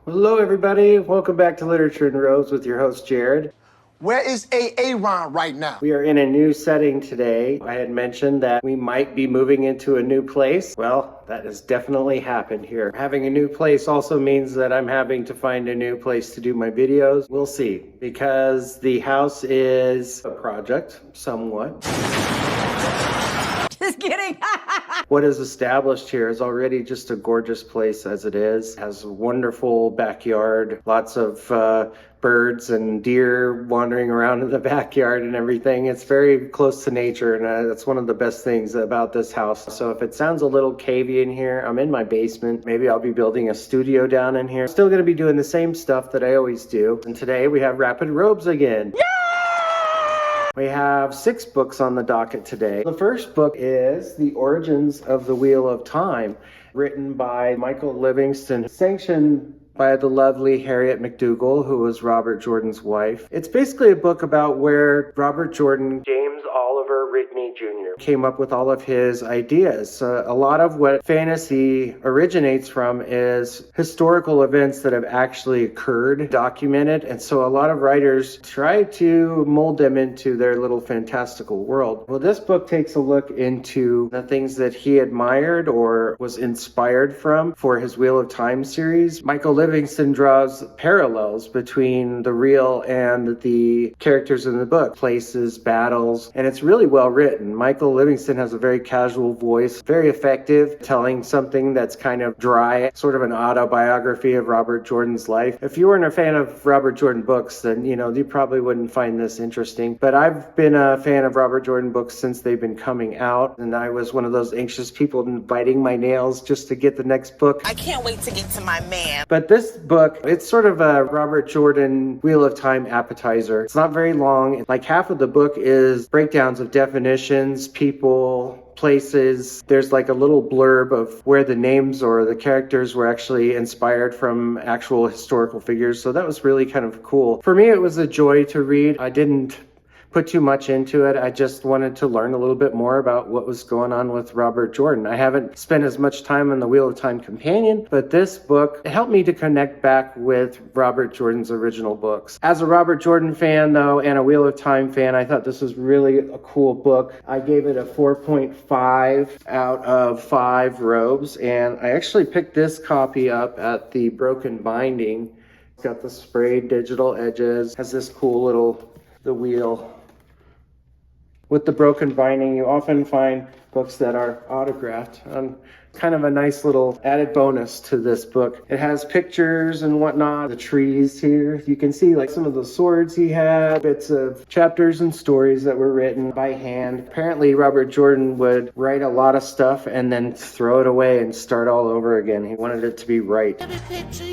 Hello, everybody. Welcome back to Literature and Rose with your host, Jared. Where is Aaron right now? We are in a new setting today. I had mentioned that we might be moving into a new place. Well, that has definitely happened here. Having a new place also means that I'm having to find a new place to do my videos. We'll see, because the house is a project, somewhat. Just kidding. What is established here is already just a gorgeous place as it is. It has a wonderful backyard, lots of birds and deer wandering around in the backyard and everything. It's very close to nature, and that's one of the best things about this house. So if it sounds a little cavey in here, I'm in my basement. Maybe I'll be building a studio down in here. Still going to be doing the same stuff that I always do. And today we have Rapid Robes again. Yay! We have 6 books on the docket today. The first book is The Origins of the Wheel of Time, written by Michael Livingston, sanctioned by the lovely Harriet McDougall, who was Robert Jordan's wife. It's basically a book about where Robert Jordan, James Oliver Ridney Jr. came up with all of his ideas. A lot of what fantasy originates from is historical events that have actually occurred, documented, and so a lot of writers try to mold them into their little fantastical world. Well, this book takes a look into the things that he admired or was inspired from for his Wheel of Time series. Michael Livingston draws parallels between the real and the characters in the book, places, battles, and it's really well written. Michael Livingston has a very casual voice, very effective, telling something that's kind of dry, sort of an autobiography of Robert Jordan's life. If you weren't a fan of Robert Jordan books, then, you probably wouldn't find this interesting. But I've been a fan of Robert Jordan books since they've been coming out, and I was one of those anxious people biting my nails just to get the next book. I can't wait to get to my man. But this book, it's sort of a Robert Jordan Wheel of Time appetizer. It's not very long. Like half of the book is breakdowns of definitions, people, places. There's like a little blurb of where the names or the characters were actually inspired from actual historical figures. So that was really kind of cool. For me, it was a joy to read. I didn't put too much into it. I just wanted to learn a little bit more about what was going on with Robert Jordan. I haven't spent as much time on the Wheel of Time Companion, but this book helped me to connect back with Robert Jordan's original books. As a Robert Jordan fan, though, and a Wheel of Time fan, I thought this was really a cool book. I gave it a 4.5 out of 5 robes, and I actually picked this copy up at the Broken Binding. It's got the sprayed digital edges, has this cool the wheel. With the Broken Binding, you often find books that are autographed. Kind of a nice little added bonus to this book. It has pictures and whatnot, the trees here. You can see like some of the swords he had, bits of chapters and stories that were written by hand. Apparently Robert Jordan would write a lot of stuff and then throw it away and start all over again. He wanted it to be right. Perfect.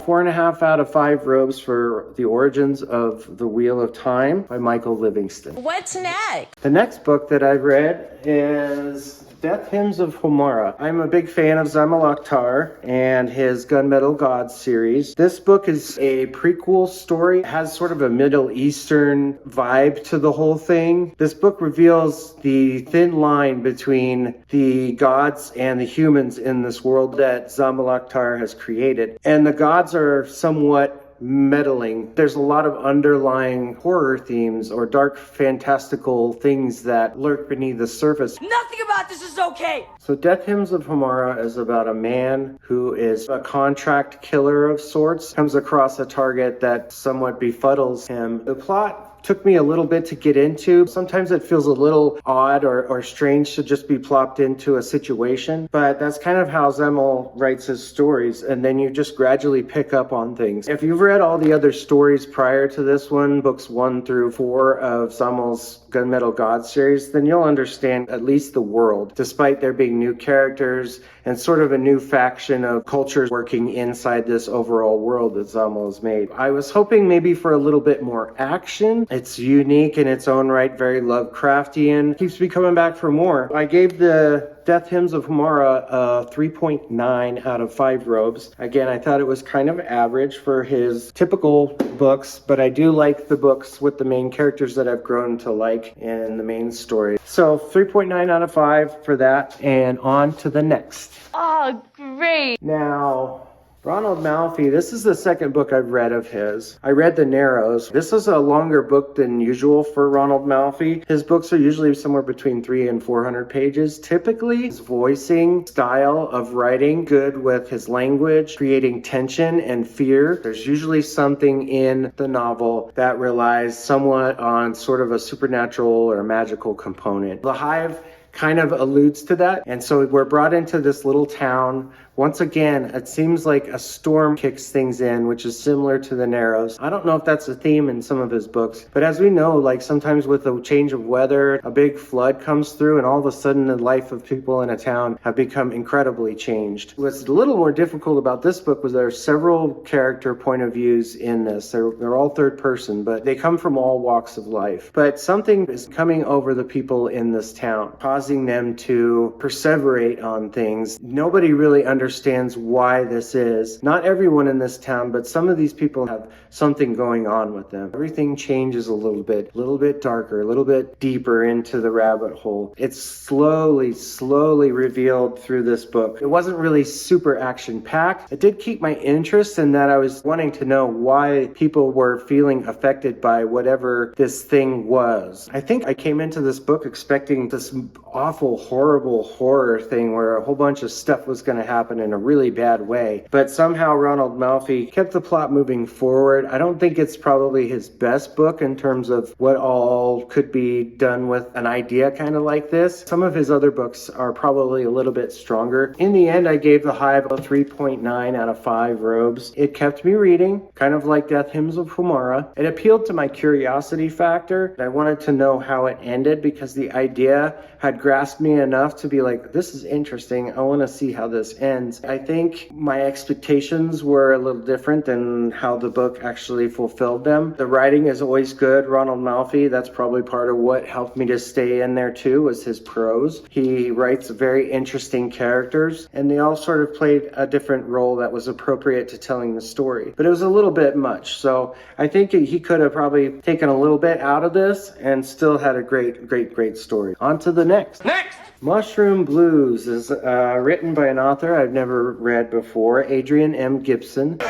4.5 out of 5 robes for The Origins of the Wheel of Time by Michael Livingston. What's next? The next book that I've read is Death Hymns of Homara. I'm a big fan of Zamil Akhtar and his Gunmetal Gods series. This book is a prequel story. It has sort of a Middle Eastern vibe to the whole thing. This book reveals the thin line between the gods and the humans in this world that Zamil Akhtar has created. And the gods are somewhat meddling. There's a lot of underlying horror themes or dark fantastical things that lurk beneath the surface. Nothing about this is okay. So Death Hymns of Homara is about a man who is a contract killer of sorts, comes across a target that somewhat befuddles him. The plot took me a little bit to get into. Sometimes it feels a little odd or strange to just be plopped into a situation, but that's kind of how Zamil writes his stories, and then you just gradually pick up on things. If you've read all the other stories prior to this one, books 1 through 4 of Zamil's Gunmetal Gods series, then you'll understand at least the world, despite there being new characters and sort of a new faction of cultures working inside this overall world that Zamil has made. I was hoping maybe for a little bit more action. It's unique in its own right, very Lovecraftian. Keeps me coming back for more. I gave the Death Hymns of Homara 3.9 out of 5 robes. Again, I thought it was kind of average for his typical books, but I do like the books with the main characters that I've grown to like in the main story. So 3.9 out of 5 for that, and on to the next. Oh, great. Now, Ronald Malfi, this is the second book I've read of his. I read The Narrows. This is a longer book than usual for Ronald Malfi. His books are usually somewhere between 300 and 400 pages. Typically, his voicing style of writing, good with his language, creating tension and fear. There's usually something in the novel that relies somewhat on sort of a supernatural or magical component. The Hive kind of alludes to that. And so we're brought into this little town. Once again, it seems like a storm kicks things in, which is similar to The Narrows. I don't know if that's a theme in some of his books, but as we know, like sometimes with a change of weather, a big flood comes through and all of a sudden the life of people in a town have become incredibly changed. What's a little more difficult about this book was there are several character point of views in this. They're all third person, but they come from all walks of life. But something is coming over the people in this town, causing them to perseverate on things. Nobody really understands why this is. Not everyone in this town, but some of these people have something going on with them. Everything changes a little bit darker, a little bit deeper into the rabbit hole. It's slowly revealed through this book. It wasn't really super action-packed. It did keep my interest in that I was wanting to know why people were feeling affected by whatever this thing was. I think I came into this book expecting this awful, horrible horror thing where a whole bunch of stuff was going to happen in a really bad way. But somehow Ronald Malfi kept the plot moving forward. I don't think it's probably his best book in terms of what all could be done with an idea kind of like this. Some of his other books are probably a little bit stronger. In the end, I gave The Hive a 3.9 out of 5 robes. It kept me reading, kind of like Death Hymns of Homara. It appealed to my curiosity factor. I wanted to know how it ended because the idea had grasped me enough to be like, this is interesting. I want to see how this ends. I think my expectations were a little different than how the book actually fulfilled them. The writing is always good. Ronald Malfi, that's probably part of what helped me to stay in there too, was his prose. He writes very interesting characters, and they all sort of played a different role that was appropriate to telling the story. But it was a little bit much, so I think he could have probably taken a little bit out of this and still had a great story. On to the next. Mushroom Blues is written by an author I've never read before, Adrian M. Gibson.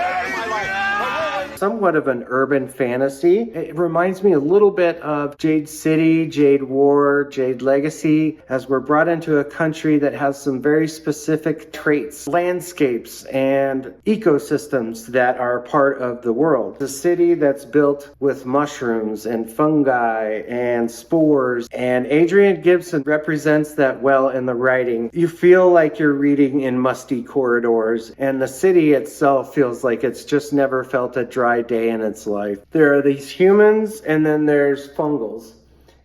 Somewhat of an urban fantasy. It reminds me a little bit of Jade City, Jade War, Jade Legacy, as we're brought into a country that has some very specific traits, landscapes, and ecosystems that are part of the world. The city that's built with mushrooms and fungi and spores, and Adrian Gibson represents that well in the writing. You feel like you're reading in musty corridors, and the city itself feels like it's just never felt a dry day in its life. There are these humans, and then there's fungals.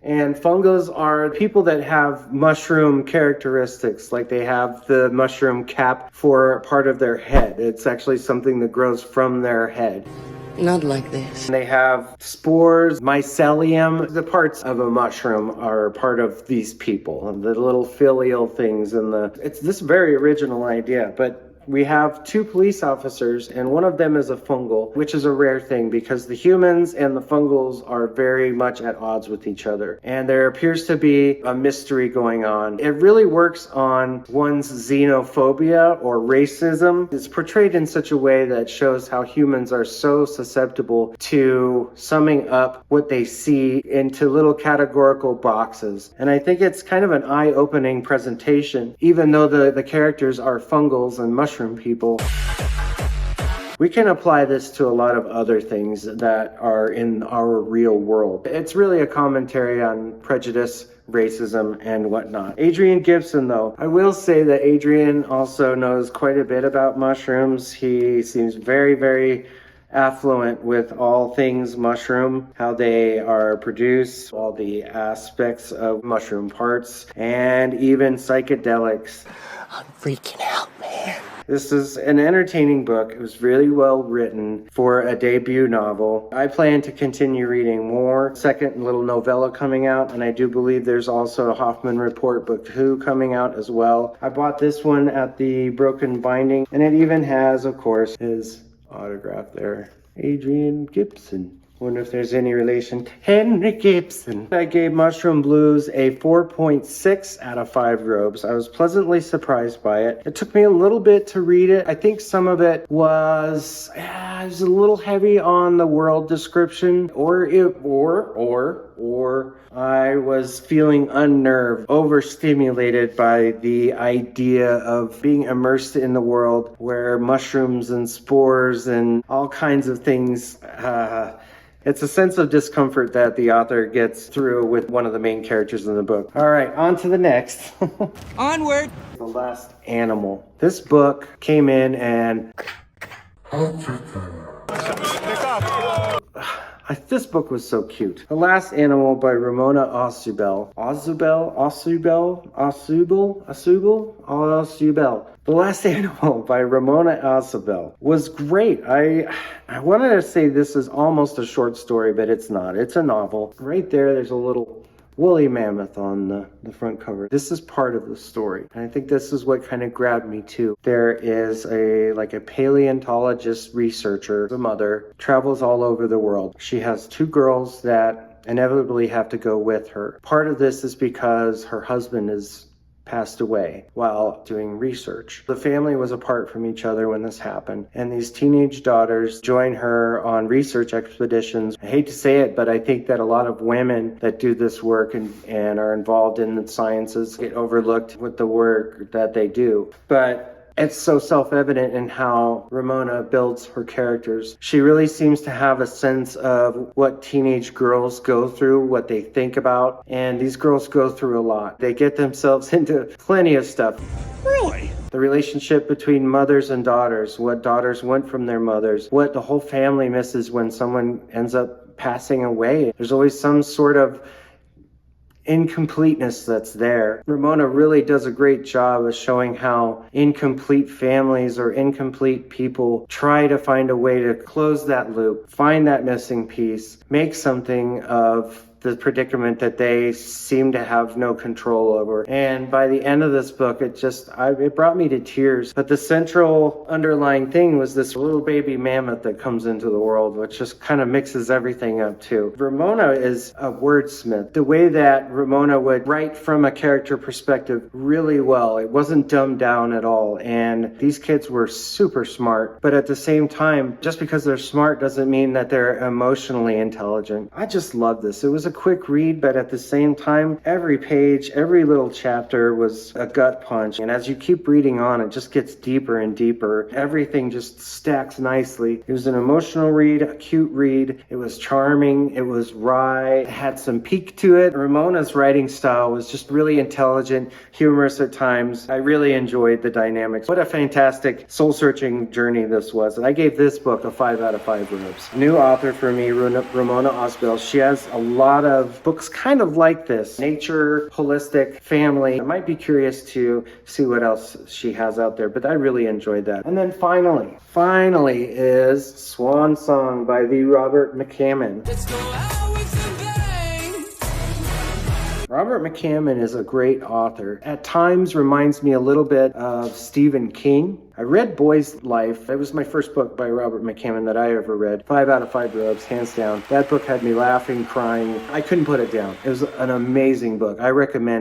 And fungals are people that have mushroom characteristics, like they have the mushroom cap for part of their head. It's actually something that grows from their head. Not like this. They have spores, mycelium. The parts of a mushroom are part of these people, the little filial things. It's this very original idea, but we have 2 police officers, and one of them is a fungal, which is a rare thing because the humans and the fungals are very much at odds with each other. And there appears to be a mystery going on. It really works on one's xenophobia or racism. It's portrayed in such a way that shows how humans are so susceptible to summing up what they see into little categorical boxes. And I think it's kind of an eye-opening presentation, even though the characters are fungals and mushroom people. We can apply this to a lot of other things that are in our real world. It's really a commentary on prejudice, racism, and whatnot. Adrian Gibson, though, I will say that Adrian also knows quite a bit about mushrooms. He seems very affluent with all things mushroom, how they are produced, all the aspects of mushroom parts, and even psychedelics. I'm freaking out, man. This is an entertaining book. It was really well written for a debut novel. I plan to continue reading more. Second little novella coming out, and I do believe there's also a Hoffman Report Book 2 coming out as well. I bought this one at the Broken Binding, and it even has, of course, his autograph there. Adrian Gibson. Wonder if there's any relation to Henry Gibson. I gave Mushroom Blues a 4.6 out of 5 robes. I was pleasantly surprised by it. It took me a little bit to read it. I think some of it was a little heavy on the world description, or I was feeling unnerved, overstimulated by the idea of being immersed in the world where mushrooms and spores and all kinds of things. It's a sense of discomfort that the author gets through with one of the main characters in the book. All right, on to the next. Onward. The Last Animal. This book came in and... This book was so cute. The Last Animal by Ramona Ausubel. Ausubel. The Last Animal by Ramona Ausubel was great. I wanted to say this is almost a short story, but it's not. It's a novel. Right there's a little woolly mammoth on the front cover. This is part of the story. And I think this is what kind of grabbed me too. There is a paleontologist researcher, the mother, travels all over the world. She has 2 girls that inevitably have to go with her. Part of this is because her husband is passed away while doing research. The family was apart from each other when this happened, and these teenage daughters join her on research expeditions. I hate to say it, but I think that a lot of women that do this work and are involved in the sciences get overlooked with the work that they do. But it's so self-evident in how Ramona builds her characters. She really seems to have a sense of what teenage girls go through, what they think about, and these girls go through a lot. They get themselves into plenty of stuff. Really? The relationship between mothers and daughters, what daughters want from their mothers, what the whole family misses when someone ends up passing away. There's always some sort of incompleteness that's there. Ramona really does a great job of showing how incomplete families or incomplete people try to find a way to close that loop, find that missing piece, make something of the predicament that they seem to have no control over. And by the end of this book, it brought me to tears. But the central underlying thing was this little baby mammoth that comes into the world, which just kind of mixes everything up too. Ramona is a wordsmith. The way that Ramona would write from a character perspective really well. It wasn't dumbed down at all. And these kids were super smart. But at the same time, just because they're smart doesn't mean that they're emotionally intelligent. I just love this. It was a quick read, but at the same time, every page, every little chapter was a gut punch. And as you keep reading on, it just gets deeper and deeper. Everything just stacks nicely. It was an emotional read, a cute read. It was charming. It was wry. It had some peak to it. Ramona's writing style was just really intelligent, humorous at times. I really enjoyed the dynamics. What a fantastic soul-searching journey this was. And I gave this book a 5 out of 5 robes. New author for me, Ramona Ausubel. She has a lot of books kind of like this. Nature, holistic, family. I might be curious to see what else she has out there, but I really enjoyed that. And then finally is Swan Song by the Robert McCammon. Let's go out with the bang. Robert McCammon is a great author. At times reminds me a little bit of Stephen King. I read Boy's Life. It was my first book by Robert McCammon that I ever read. 5 out of 5 robes, hands down. That book had me laughing, crying. I couldn't put it down. It was an amazing book. I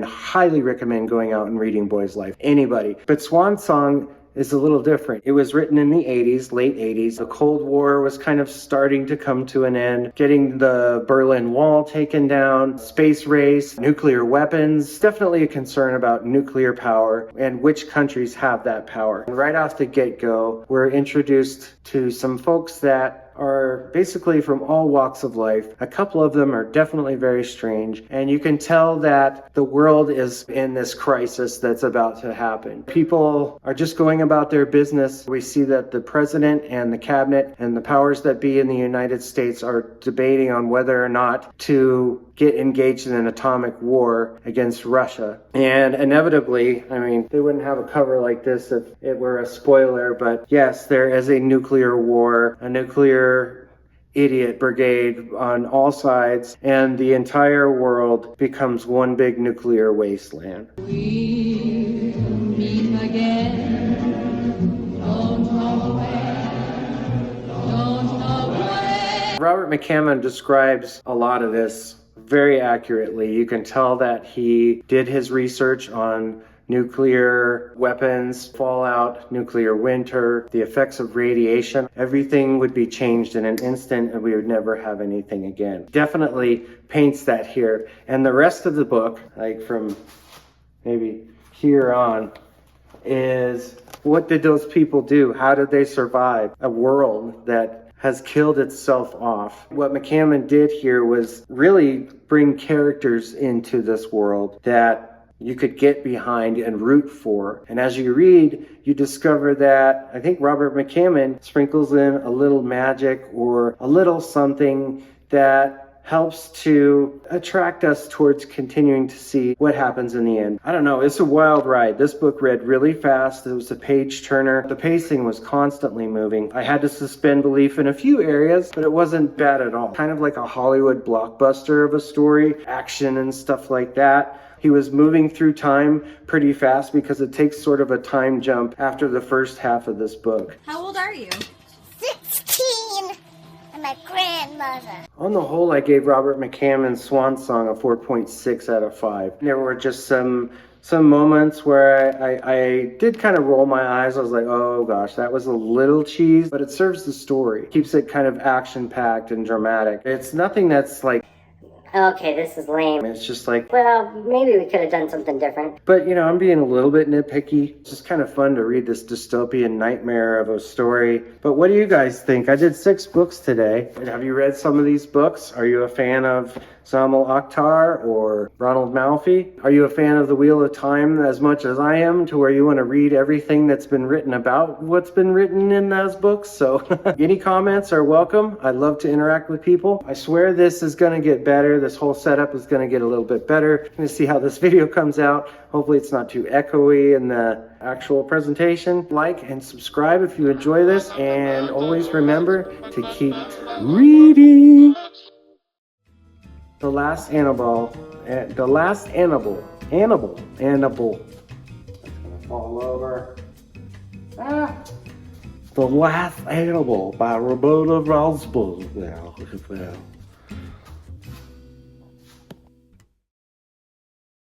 highly recommend going out and reading Boy's Life. Anybody. But Swan Song is a little different. It was written in the 80s, late 80s. The Cold War was kind of starting to come to an end, getting the Berlin Wall taken down, space race, nuclear weapons. Definitely a concern about nuclear power and which countries have that power. And right off the get-go, we're introduced to some folks that are basically from all walks of life. A couple of them are definitely very strange, and you can tell that the world is in this crisis that's about to happen. People are just going about their business. We see that the president and the cabinet and the powers that be in the United States are debating on whether or not to get engaged in an atomic war against Russia. And inevitably, I mean, they wouldn't have a cover like this if it were a spoiler, but yes, there is a nuclear war, a nuclear idiot brigade on all sides, and the entire world becomes one big nuclear wasteland. We'll meet again. Don't know where. Don't know where. Robert McCammon describes a lot of this very accurately. You can tell that he did his research on nuclear weapons, fallout, nuclear winter, the effects of radiation. Everything would be changed in an instant and we would never have anything again. Definitely paints that here. And the rest of the book, like from maybe here on, is what did those people do? How did they survive a world that has killed itself off? What McCammon did here was really bring characters into this world that you could get behind and root for. And as you read, you discover that I think Robert McCammon sprinkles in a little magic or a little something that helps to attract us towards continuing to see what happens in the end. I don't know, it's a wild ride. This book read really fast. It was a page turner. The pacing was constantly moving. I had to suspend belief in a few areas, but it wasn't bad at all. Kind of like a Hollywood blockbuster of a story, action and stuff like that. He was moving through time pretty fast because it takes sort of a time jump after the first half of this book. How old are you? 16. I'm my grandmother. On the whole, I gave Robert McCammon's Swan Song a 4.6 out of 5. There were just some moments where I did kind of roll my eyes. I was like, oh gosh, that was a little cheese, but it serves the story. Keeps it kind of action-packed and dramatic. It's nothing that's like, okay, this is lame. it's just like, Well, maybe we could have done something different. but you know, I'm being a little bit nitpicky. It's just kind of fun to read this dystopian nightmare of a story. But what do you guys think? I did 6 books today. Have you read some of these books? Are you a fan of Zamil Akhtar or Ronald Malfi? Are you a fan of The Wheel of Time as much as I am, to where you want to read everything that's been written about what's been written in those books? So any comments are welcome. I'd love to interact with people. I swear this is going to get better. This whole setup is going to get a little bit better. I'm going to see how this video comes out. Hopefully it's not too echoey in the actual presentation. Like and subscribe if you enjoy this, and always remember to keep reading. The last Annabelle, all over. The Last Annabelle by Ramona.